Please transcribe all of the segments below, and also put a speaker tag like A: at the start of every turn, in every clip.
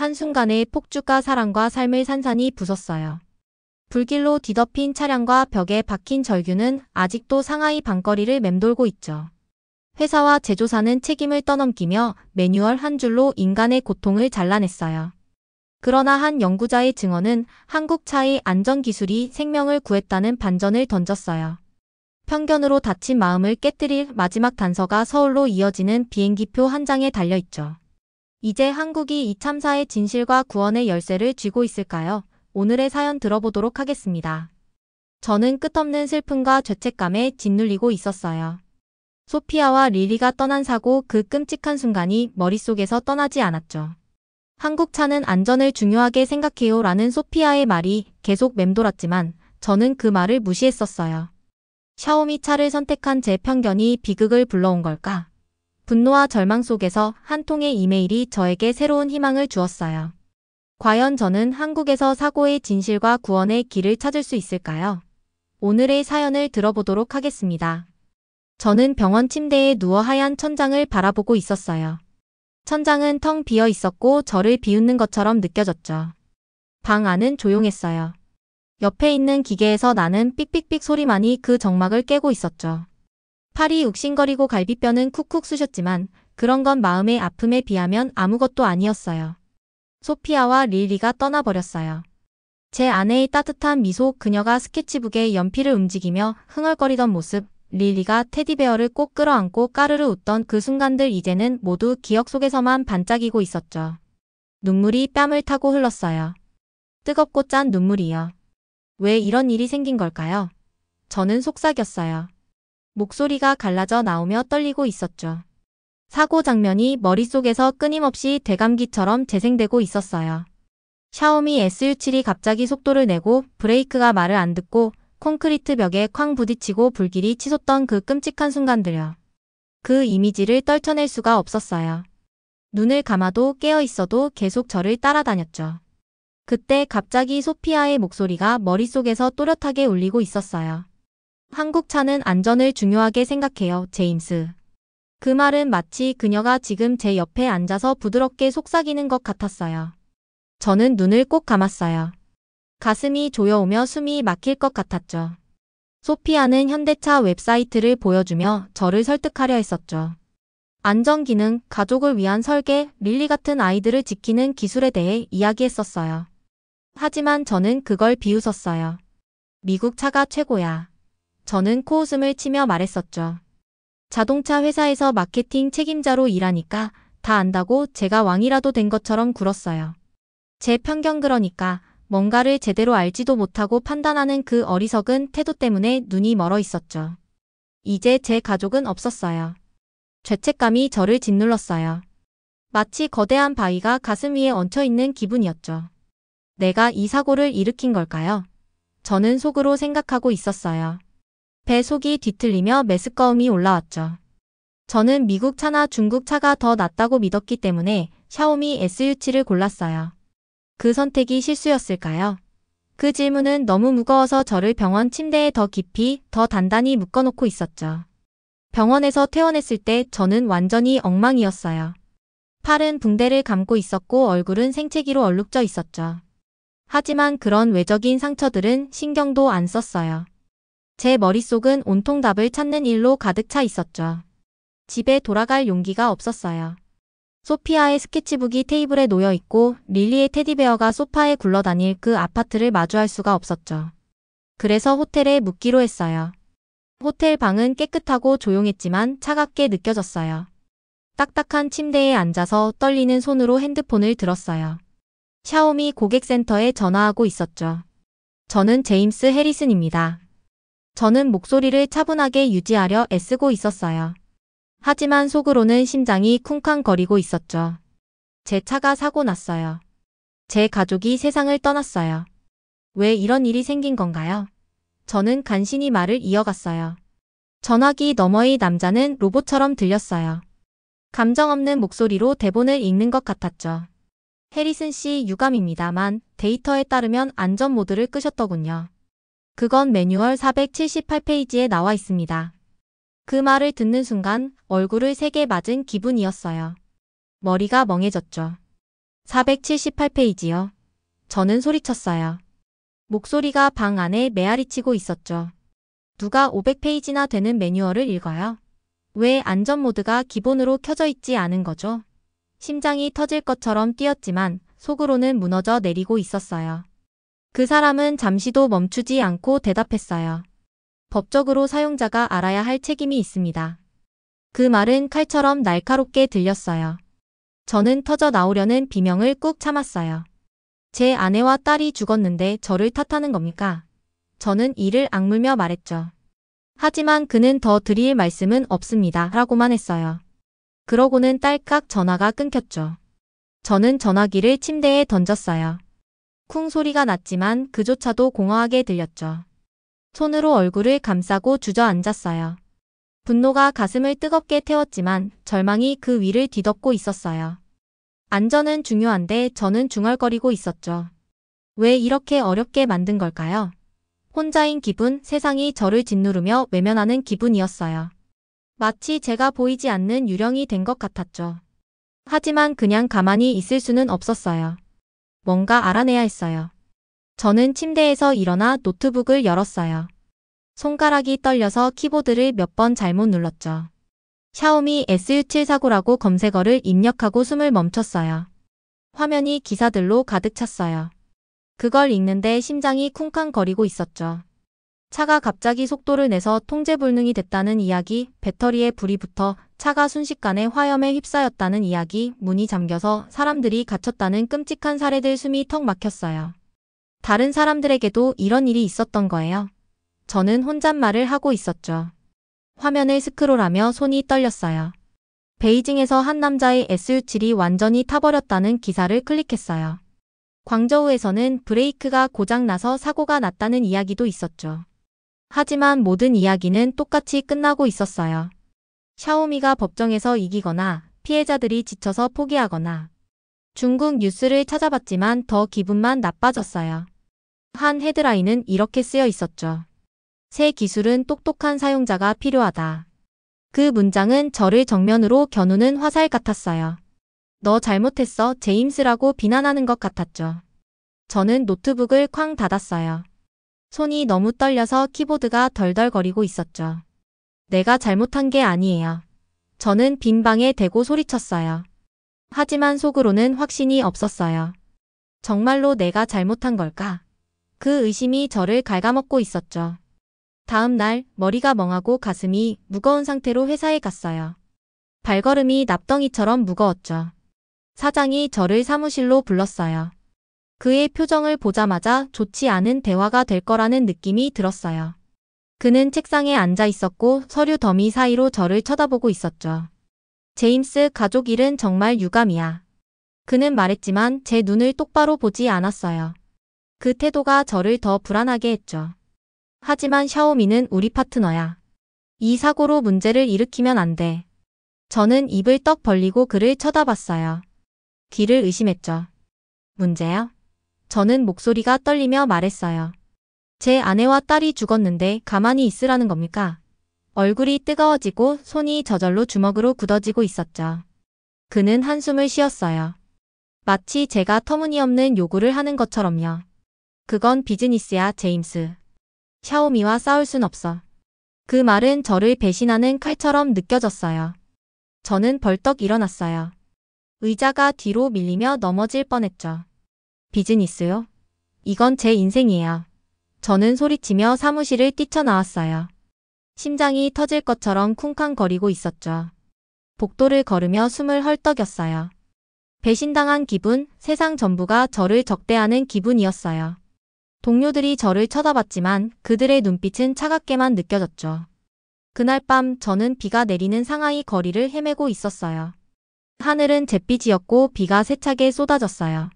A: 한순간에 폭주가 사람과 삶을 산산이 부쉈어요. 불길로 뒤덮인 차량과 벽에 박힌 절규는 아직도 상하이 밤거리를 맴돌고 있죠. 회사와 제조사는 책임을 떠넘기며 매뉴얼 한 줄로 인간의 고통을 잘라냈어요. 그러나 한 연구자의 증언은 한국 차의 안전기술이 생명을 구했다는 반전을 던졌어요. 편견으로 다친 마음을 깨뜨릴 마지막 단서가 서울로 이어지는 비행기표 한 장에 달려있죠. 이제 한국이 이 참사의 진실과 구원의 열쇠를 쥐고 있을까요? 오늘의 사연 들어보도록 하겠습니다. 저는 끝없는 슬픔과 죄책감에 짓눌리고 있었어요. 소피아와 릴리가 떠난 사고 그 끔찍한 순간이 머릿속에서 떠나지 않았죠. 한국 차는 안전을 중요하게 생각해요 라는 소피아의 말이 계속 맴돌았지만 저는 그 말을 무시했었어요. 샤오미 차를 선택한 제 편견이 비극을 불러온 걸까? 분노와 절망 속에서 한 통의 이메일이 저에게 새로운 희망을 주었어요. 과연 저는 한국에서 사고의 진실과 구원의 길을 찾을 수 있을까요? 오늘의 사연을 들어보도록 하겠습니다. 저는 병원 침대에 누워 하얀 천장을 바라보고 있었어요. 천장은 텅 비어 있었고 저를 비웃는 것처럼 느껴졌죠. 방 안은 조용했어요. 옆에 있는 기계에서 나는 삑삑삑 소리만이 그 정막을 깨고 있었죠. 팔이 욱신거리고 갈비뼈는 쿡쿡 쑤셨지만 그런 건 마음의 아픔에 비하면 아무것도 아니었어요. 소피아와 릴리가 떠나버렸어요. 제 아내의 따뜻한 미소, 그녀가 스케치북에 연필을 움직이며 흥얼거리던 모습, 릴리가 테디베어를 꼭 끌어안고 까르르 웃던 그 순간들 이제는 모두 기억 속에서만 반짝이고 있었죠. 눈물이 뺨을 타고 흘렀어요. 뜨겁고 짠 눈물이요. 왜 이런 일이 생긴 걸까요? 저는 속삭였어요. 목소리가 갈라져 나오며 떨리고 있었죠. 사고 장면이 머릿속에서 끊임없이 되감기처럼 재생되고 있었어요. 샤오미 SU7이 갑자기 속도를 내고 브레이크가 말을 안 듣고 콘크리트 벽에 쾅 부딪히고 불길이 치솟던 그 끔찍한 순간들요. 그 이미지를 떨쳐낼 수가 없었어요. 눈을 감아도 깨어 있어도 계속 저를 따라다녔죠. 그때 갑자기 소피아의 목소리가 머릿속에서 또렷하게 울리고 있었어요. 한국 차는 안전을 중요하게 생각해요, 제임스. 그 말은 마치 그녀가 지금 제 옆에 앉아서 부드럽게 속삭이는 것 같았어요. 저는 눈을 꼭 감았어요. 가슴이 조여오며 숨이 막힐 것 같았죠. 소피아는 현대차 웹사이트를 보여주며 저를 설득하려 했었죠. 안전기능, 가족을 위한 설계, 릴리 같은 아이들을 지키는 기술에 대해 이야기했었어요. 하지만 저는 그걸 비웃었어요. 미국 차가 최고야. 저는 코웃음을 치며 말했었죠. 자동차 회사에서 마케팅 책임자로 일하니까 다 안다고 제가 왕이라도 된 것처럼 굴었어요. 제 편견, 그러니까 뭔가를 제대로 알지도 못하고 판단하는 그 어리석은 태도 때문에 눈이 멀어 있었죠. 이제 제 가족은 없었어요. 죄책감이 저를 짓눌렀어요. 마치 거대한 바위가 가슴 위에 얹혀있는 기분이었죠. 내가 이 사고를 일으킨 걸까요? 저는 속으로 생각하고 있었어요. 배 속이 뒤틀리며 메스꺼움이 올라왔죠. 저는 미국 차나 중국 차가 더 낫다고 믿었기 때문에 샤오미 SU7을 골랐어요. 그 선택이 실수였을까요? 그 질문은 너무 무거워서 저를 병원 침대에 더 깊이, 더 단단히 묶어놓고 있었죠. 병원에서 퇴원했을 때 저는 완전히 엉망이었어요. 팔은 붕대를 감고 있었고 얼굴은 생채기로 얼룩져 있었죠. 하지만 그런 외적인 상처들은 신경도 안 썼어요. 제 머릿속은 온통 답을 찾는 일로 가득 차 있었죠. 집에 돌아갈 용기가 없었어요. 소피아의 스케치북이 테이블에 놓여 있고 릴리의 테디베어가 소파에 굴러다닐 그 아파트를 마주할 수가 없었죠. 그래서 호텔에 묵기로 했어요. 호텔 방은 깨끗하고 조용했지만 차갑게 느껴졌어요. 딱딱한 침대에 앉아서 떨리는 손으로 핸드폰을 들었어요. 샤오미 고객센터에 전화하고 있었죠. 저는 제임스 해리슨입니다. 저는 목소리를 차분하게 유지하려 애쓰고 있었어요. 하지만 속으로는 심장이 쿵쾅거리고 있었죠. 제 차가 사고 났어요. 제 가족이 세상을 떠났어요. 왜 이런 일이 생긴 건가요? 저는 간신히 말을 이어갔어요. 전화기 너머의 남자는 로봇처럼 들렸어요. 감정 없는 목소리로 대본을 읽는 것 같았죠. 해리슨 씨, 유감입니다만 데이터에 따르면 안전 모드를 끄셨더군요. 그건 매뉴얼 478페이지에 나와 있습니다. 그 말을 듣는 순간 얼굴을 세게 맞은 기분이었어요. 머리가 멍해졌죠. 478페이지요. 저는 소리쳤어요. 목소리가 방 안에 메아리치고 있었죠. 누가 500페이지나 되는 매뉴얼을 읽어요? 왜 안전 모드가 기본으로 켜져 있지 않은 거죠? 심장이 터질 것처럼 뛰었지만 속으로는 무너져 내리고 있었어요. 그 사람은 잠시도 멈추지 않고 대답했어요. 법적으로 사용자가 알아야 할 책임이 있습니다. 그 말은 칼처럼 날카롭게 들렸어요. 저는 터져 나오려는 비명을 꾹 참았어요. 제 아내와 딸이 죽었는데 저를 탓하는 겁니까? 저는 이를 악물며 말했죠. 하지만 그는 더 드릴 말씀은 없습니다. 라고만 했어요. 그러고는 딸깍 전화가 끊겼죠. 저는 전화기를 침대에 던졌어요. 쿵 소리가 났지만 그조차도 공허하게 들렸죠. 손으로 얼굴을 감싸고 주저앉았어요. 분노가 가슴을 뜨겁게 태웠지만 절망이 그 위를 뒤덮고 있었어요. 안전은 중요한데 저는 중얼거리고 있었죠. 왜 이렇게 어렵게 만든 걸까요? 혼자인 기분, 세상이 저를 짓누르며 외면하는 기분이었어요. 마치 제가 보이지 않는 유령이 된 것 같았죠. 하지만 그냥 가만히 있을 수는 없었어요. 뭔가 알아내야 했어요. 저는 침대에서 일어나 노트북을 열었어요. 손가락이 떨려서 키보드를 몇 번 잘못 눌렀죠. 샤오미 SU749라고 검색어를 입력하고 숨을 멈췄어요. 화면이 기사들로 가득 찼어요. 그걸 읽는데 심장이 쿵쾅거리고 있었죠. 차가 갑자기 속도를 내서 통제 불능이 됐다는 이야기, 배터리에 불이 붙어 차가 순식간에 화염에 휩싸였다는 이야기, 문이 잠겨서 사람들이 갇혔다는 끔찍한 사례들. 숨이 턱 막혔어요. 다른 사람들에게도 이런 일이 있었던 거예요. 저는 혼잣말을 하고 있었죠. 화면을 스크롤하며 손이 떨렸어요. 베이징에서 한 남자의 SU7이 완전히 타버렸다는 기사를 클릭했어요. 광저우에서는 브레이크가 고장나서 사고가 났다는 이야기도 있었죠. 하지만 모든 이야기는 똑같이 끝나고 있었어요. 샤오미가 법정에서 이기거나 피해자들이 지쳐서 포기하거나. 중국 뉴스를 찾아봤지만 더 기분만 나빠졌어요. 한 헤드라인은 이렇게 쓰여 있었죠. 새 기술은 똑똑한 사용자가 필요하다. 그 문장은 저를 정면으로 겨누는 화살 같았어요. 너 잘못했어, 제임스라고 비난하는 것 같았죠. 저는 노트북을 쾅 닫았어요. 손이 너무 떨려서 키보드가 덜덜거리고 있었죠. 내가 잘못한 게 아니에요. 저는 빈 방에 대고 소리쳤어요. 하지만 속으로는 확신이 없었어요. 정말로 내가 잘못한 걸까? 그 의심이 저를 갉아먹고 있었죠. 다음 날 머리가 멍하고 가슴이 무거운 상태로 회사에 갔어요. 발걸음이 납덩이처럼 무거웠죠. 사장이 저를 사무실로 불렀어요. 그의 표정을 보자마자 좋지 않은 대화가 될 거라는 느낌이 들었어요. 그는 책상에 앉아 있었고 서류 더미 사이로 저를 쳐다보고 있었죠. 제임스, 가족 일은 정말 유감이야. 그는 말했지만 제 눈을 똑바로 보지 않았어요. 그 태도가 저를 더 불안하게 했죠. 하지만 샤오미는 우리 파트너야. 이 사고로 문제를 일으키면 안 돼. 저는 입을 떡 벌리고 그를 쳐다봤어요. 귀를 의심했죠. 문제요? 저는 목소리가 떨리며 말했어요. 제 아내와 딸이 죽었는데 가만히 있으라는 겁니까? 얼굴이 뜨거워지고 손이 저절로 주먹으로 굳어지고 있었죠. 그는 한숨을 쉬었어요. 마치 제가 터무니없는 요구를 하는 것처럼요. 그건 비즈니스야, 제임스. 샤오미와 싸울 순 없어. 그 말은 저를 배신하는 칼처럼 느껴졌어요. 저는 벌떡 일어났어요. 의자가 뒤로 밀리며 넘어질 뻔했죠. 비즈니스요? 이건 제 인생이에요. 저는 소리치며 사무실을 뛰쳐나왔어요. 심장이 터질 것처럼 쿵쾅거리고 있었죠. 복도를 걸으며 숨을 헐떡였어요. 배신당한 기분, 세상 전부가 저를 적대하는 기분이었어요. 동료들이 저를 쳐다봤지만 그들의 눈빛은 차갑게만 느껴졌죠. 그날 밤 저는 비가 내리는 상하이 거리를 헤매고 있었어요. 하늘은 잿빛이었고 비가 세차게 쏟아졌어요.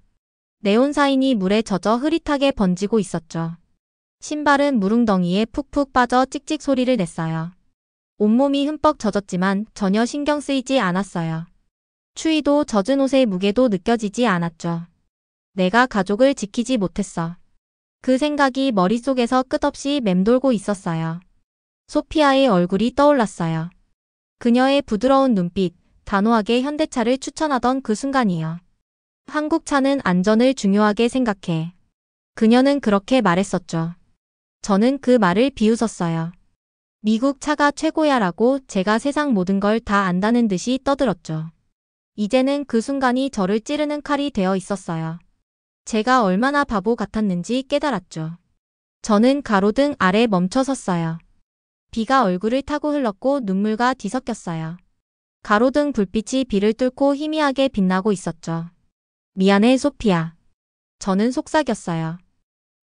A: 네온사인이 물에 젖어 흐릿하게 번지고 있었죠. 신발은 무릉덩이에 푹푹 빠져 찍찍 소리를 냈어요. 온몸이 흠뻑 젖었지만 전혀 신경 쓰이지 않았어요. 추위도 젖은 옷의 무게도 느껴지지 않았죠. 내가 가족을 지키지 못했어. 그 생각이 머릿속에서 끝없이 맴돌고 있었어요. 소피아의 얼굴이 떠올랐어요. 그녀의 부드러운 눈빛, 단호하게 현대차를 추천하던 그 순간이요. 한국 차는 안전을 중요하게 생각해. 그녀는 그렇게 말했었죠. 저는 그 말을 비웃었어요. 미국 차가 최고야라고 제가 세상 모든 걸 다 안다는 듯이 떠들었죠. 이제는 그 순간이 저를 찌르는 칼이 되어 있었어요. 제가 얼마나 바보 같았는지 깨달았죠. 저는 가로등 아래 멈춰 섰어요. 비가 얼굴을 타고 흘렀고 눈물과 뒤섞였어요. 가로등 불빛이 비를 뚫고 희미하게 빛나고 있었죠. 미안해, 소피야. 저는 속삭였어요.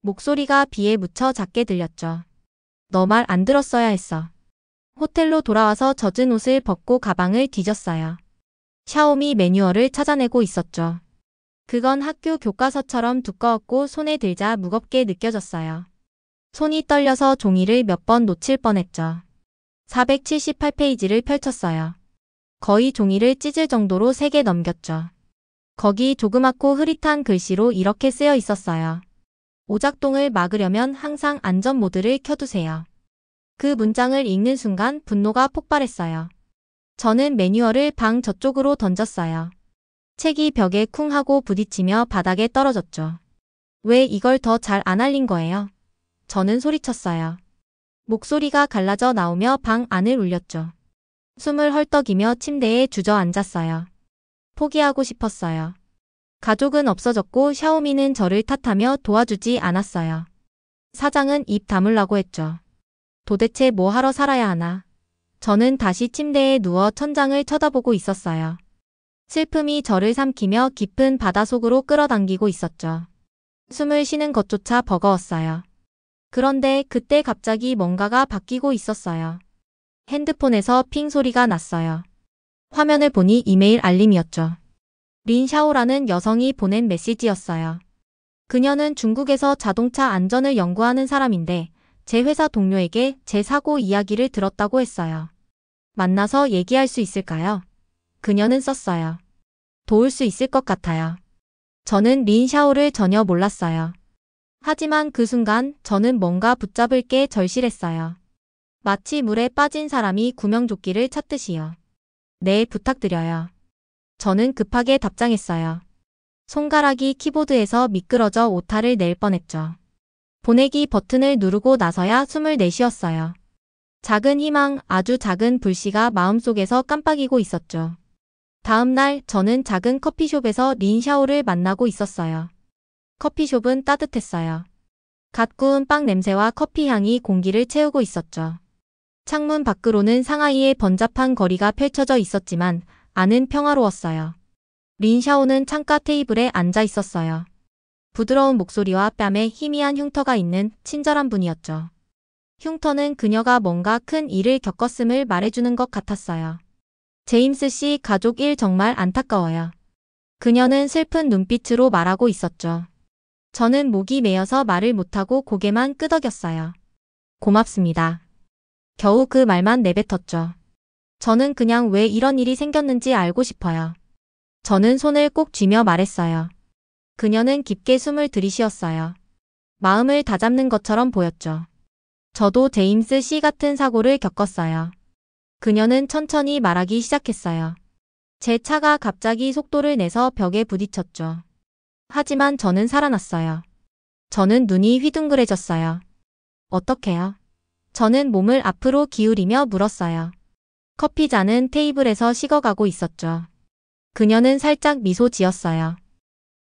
A: 목소리가 비에 묻혀 작게 들렸죠. 너 말 안 들었어야 했어. 호텔로 돌아와서 젖은 옷을 벗고 가방을 뒤졌어요. 샤오미 매뉴얼을 찾아내고 있었죠. 그건 학교 교과서처럼 두꺼웠고 손에 들자 무겁게 느껴졌어요. 손이 떨려서 종이를 몇 번 놓칠 뻔했죠. 478페이지를 펼쳤어요. 거의 종이를 찢을 정도로 3개 넘겼죠. 거기 조그맣고 흐릿한 글씨로 이렇게 쓰여 있었어요. 오작동을 막으려면 항상 안전 모드를 켜두세요. 그 문장을 읽는 순간 분노가 폭발했어요. 저는 매뉴얼을 방 저쪽으로 던졌어요. 책이 벽에 쿵 하고 부딪히며 바닥에 떨어졌죠. 왜 이걸 더 잘 안 알린 거예요? 저는 소리쳤어요. 목소리가 갈라져 나오며 방 안을 울렸죠. 숨을 헐떡이며 침대에 주저앉았어요. 포기하고 싶었어요. 가족은 없어졌고 샤오미는 저를 탓하며 도와주지 않았어요. 사장은 입 다물라고 했죠. 도대체 뭐 하러 살아야 하나? 저는 다시 침대에 누워 천장을 쳐다보고 있었어요. 슬픔이 저를 삼키며 깊은 바닷속으로 끌어당기고 있었죠. 숨을 쉬는 것조차 버거웠어요. 그런데 그때 갑자기 뭔가가 바뀌고 있었어요. 핸드폰에서 핑 소리가 났어요. 화면을 보니 이메일 알림이었죠. 린 샤오라는 여성이 보낸 메시지였어요. 그녀는 중국에서 자동차 안전을 연구하는 사람인데 제 회사 동료에게 제 사고 이야기를 들었다고 했어요. 만나서 얘기할 수 있을까요? 그녀는 썼어요. 도울 수 있을 것 같아요. 저는 린 샤오를 전혀 몰랐어요. 하지만 그 순간 저는 뭔가 붙잡을 게 절실했어요. 마치 물에 빠진 사람이 구명조끼를 찾듯이요. 네, 부탁드려요. 저는 급하게 답장했어요. 손가락이 키보드에서 미끄러져 오타를 낼 뻔했죠. 보내기 버튼을 누르고 나서야 숨을 내쉬었어요. 작은 희망, 아주 작은 불씨가 마음속에서 깜빡이고 있었죠. 다음 날 저는 작은 커피숍에서 린 샤오를 만나고 있었어요. 커피숍은 따뜻했어요. 갓 구운 빵 냄새와 커피 향이 공기를 채우고 있었죠. 창문 밖으로는 상하이의 번잡한 거리가 펼쳐져 있었지만 안은 평화로웠어요. 린 샤오는 창가 테이블에 앉아 있었어요. 부드러운 목소리와 뺨에 희미한 흉터가 있는 친절한 분이었죠. 흉터는 그녀가 뭔가 큰 일을 겪었음을 말해주는 것 같았어요. 제임스 씨 가족 일 정말 안타까워요. 그녀는 슬픈 눈빛으로 말하고 있었죠. 저는 목이 메어서 말을 못하고 고개만 끄덕였어요. 고맙습니다. 겨우 그 말만 내뱉었죠. 저는 그냥 왜 이런 일이 생겼는지 알고 싶어요. 저는 손을 꼭 쥐며 말했어요. 그녀는 깊게 숨을 들이쉬었어요. 마음을 다잡는 것처럼 보였죠. 저도 제임스 씨 같은 사고를 겪었어요. 그녀는 천천히 말하기 시작했어요. 제 차가 갑자기 속도를 내서 벽에 부딪혔죠. 하지만 저는 살아났어요. 저는 눈이 휘둥그레졌어요. 어떡해요? 저는 몸을 앞으로 기울이며 물었어요. 커피잔은 테이블에서 식어가고 있었죠. 그녀는 살짝 미소 지었어요.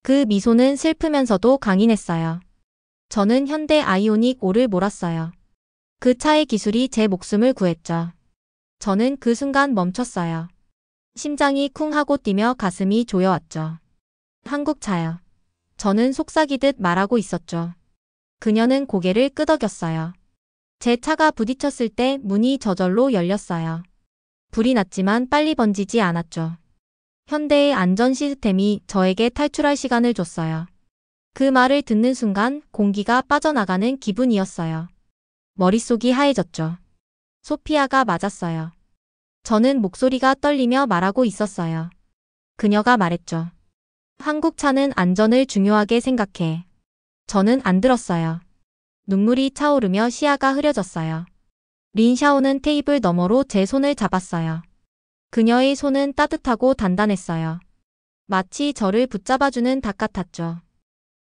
A: 그 미소는 슬프면서도 강인했어요. 저는 현대 아이오닉 5를 몰았어요. 그 차의 기술이 제 목숨을 구했죠. 저는 그 순간 멈췄어요. 심장이 쿵 하고 뛰며 가슴이 조여왔죠. 한국 차요. 저는 속삭이듯 말하고 있었죠. 그녀는 고개를 끄덕였어요. 제 차가 부딪혔을 때 문이 저절로 열렸어요. 불이 났지만 빨리 번지지 않았죠. 현대의 안전 시스템이 저에게 탈출할 시간을 줬어요. 그 말을 듣는 순간 공기가 빠져나가는 기분이었어요. 머릿속이 하얘졌죠. 소피아가 맞았어요. 저는 목소리가 떨리며 말하고 있었어요. 그녀가 말했죠. 한국 차는 안전을 중요하게 생각해. 저는 안 들었어요. 눈물이 차오르며 시야가 흐려졌어요. 린 샤오는 테이블 너머로 제 손을 잡았어요. 그녀의 손은 따뜻하고 단단했어요. 마치 저를 붙잡아주는 닭 같았죠.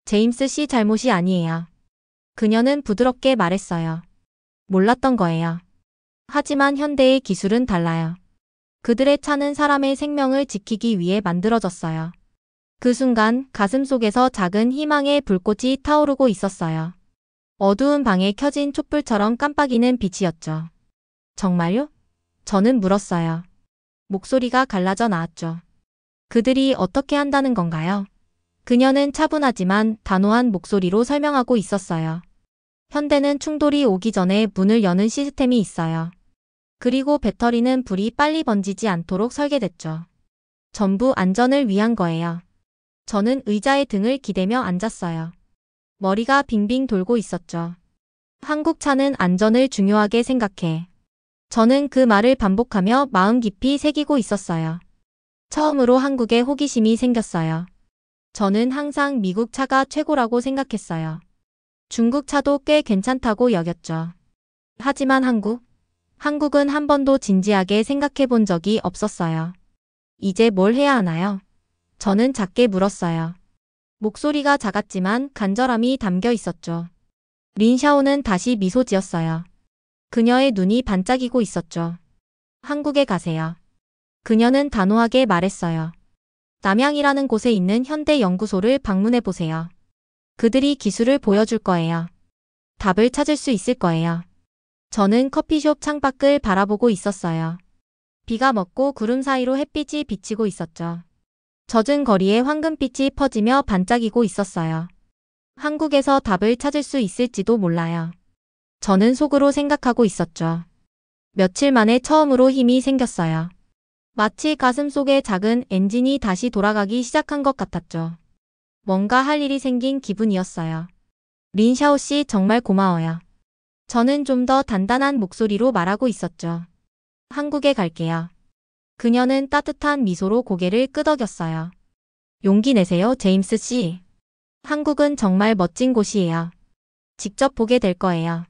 A: 제임스 씨 잘못이 아니에요. 그녀는 부드럽게 말했어요. 몰랐던 거예요. 하지만 현대의 기술은 달라요. 그들의 차는 사람의 생명을 지키기 위해 만들어졌어요. 그 순간 가슴 속에서 작은 희망의 불꽃이 타오르고 있었어요. 어두운 방에 켜진 촛불처럼 깜빡이는 빛이었죠. 정말요? 저는 물었어요. 목소리가 갈라져 나왔죠. 그들이 어떻게 한다는 건가요? 그녀는 차분하지만 단호한 목소리로 설명하고 있었어요. 현대는 충돌이 오기 전에 문을 여는 시스템이 있어요. 그리고 배터리는 불이 빨리 번지지 않도록 설계됐죠. 전부 안전을 위한 거예요. 저는 의자에 등을 기대며 앉았어요. 머리가 빙빙 돌고 있었죠. 한국 차는 안전을 중요하게 생각해. 저는 그 말을 반복하며 마음 깊이 새기고 있었어요. 처음으로 한국에 호기심이 생겼어요. 저는 항상 미국 차가 최고라고 생각했어요. 중국 차도 꽤 괜찮다고 여겼죠. 하지만 한국은 한 번도 진지하게 생각해 본 적이 없었어요. 이제 뭘 해야 하나요? 저는 작게 물었어요. 목소리가 작았지만 간절함이 담겨 있었죠. 린샤오는 다시 미소 지었어요. 그녀의 눈이 반짝이고 있었죠. 한국에 가세요. 그녀는 단호하게 말했어요. 남양이라는 곳에 있는 현대 연구소를 방문해 보세요. 그들이 기술을 보여줄 거예요. 답을 찾을 수 있을 거예요. 저는 커피숍 창밖을 바라보고 있었어요. 비가 먹고 구름 사이로 햇빛이 비치고 있었죠. 젖은 거리에 황금빛이 퍼지며 반짝이고 있었어요. 한국에서 답을 찾을 수 있을지도 몰라요. 저는 속으로 생각하고 있었죠. 며칠 만에 처음으로 힘이 생겼어요. 마치 가슴 속에 작은 엔진이 다시 돌아가기 시작한 것 같았죠. 뭔가 할 일이 생긴 기분이었어요. 린샤오 씨 정말 고마워요. 저는 좀 더 단단한 목소리로 말하고 있었죠. 한국에 갈게요. 그녀는 따뜻한 미소로 고개를 끄덕였어요. 용기 내세요, 제임스 씨. 한국은 정말 멋진 곳이에요. 직접 보게 될 거예요.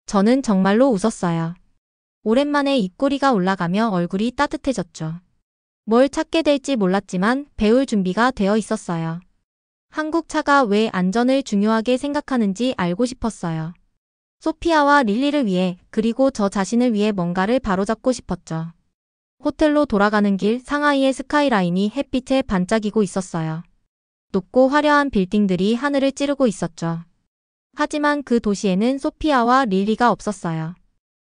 A: 저는 정말로 웃었어요. 오랜만에 입꼬리가 올라가며 얼굴이 따뜻해졌죠. 뭘 찾게 될지 몰랐지만 배울 준비가 되어 있었어요. 한국 차가 왜 안전을 중요하게 생각하는지 알고 싶었어요. 소피아와 릴리를 위해 그리고 저 자신을 위해 뭔가를 바로잡고 싶었죠. 호텔로 돌아가는 길 상하이의 스카이라인이 햇빛에 반짝이고 있었어요. 높고 화려한 빌딩들이 하늘을 찌르고 있었죠. 하지만 그 도시에는 소피아와 릴리가 없었어요.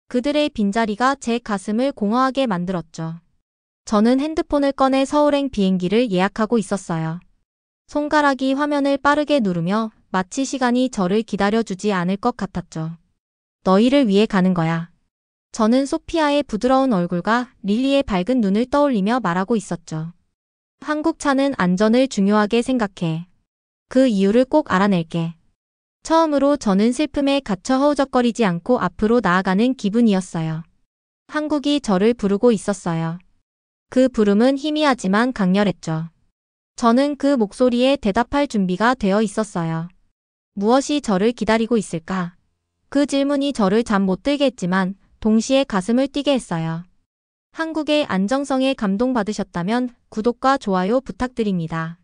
A: 그들의 빈자리가 제 가슴을 공허하게 만들었죠. 저는 핸드폰을 꺼내 서울행 비행기를 예약하고 있었어요. 손가락이 화면을 빠르게 누르며 마치 시간이 저를 기다려주지 않을 것 같았죠. 너희를 위해 가는 거야. 저는 소피아의 부드러운 얼굴과 릴리의 밝은 눈을 떠올리며 말하고 있었죠. 한국 차는 안전을 중요하게 생각해. 그 이유를 꼭 알아낼게. 처음으로 저는 슬픔에 갇혀 허우적거리지 않고 앞으로 나아가는 기분이었어요. 한국이 저를 부르고 있었어요. 그 부름은 희미하지만 강렬했죠. 저는 그 목소리에 대답할 준비가 되어 있었어요. 무엇이 저를 기다리고 있을까? 그 질문이 저를 잠 못 들게 했지만 동시에 가슴을 뛰게 했어요. 한국의 안정성에 감동받으셨다면 구독과 좋아요 부탁드립니다.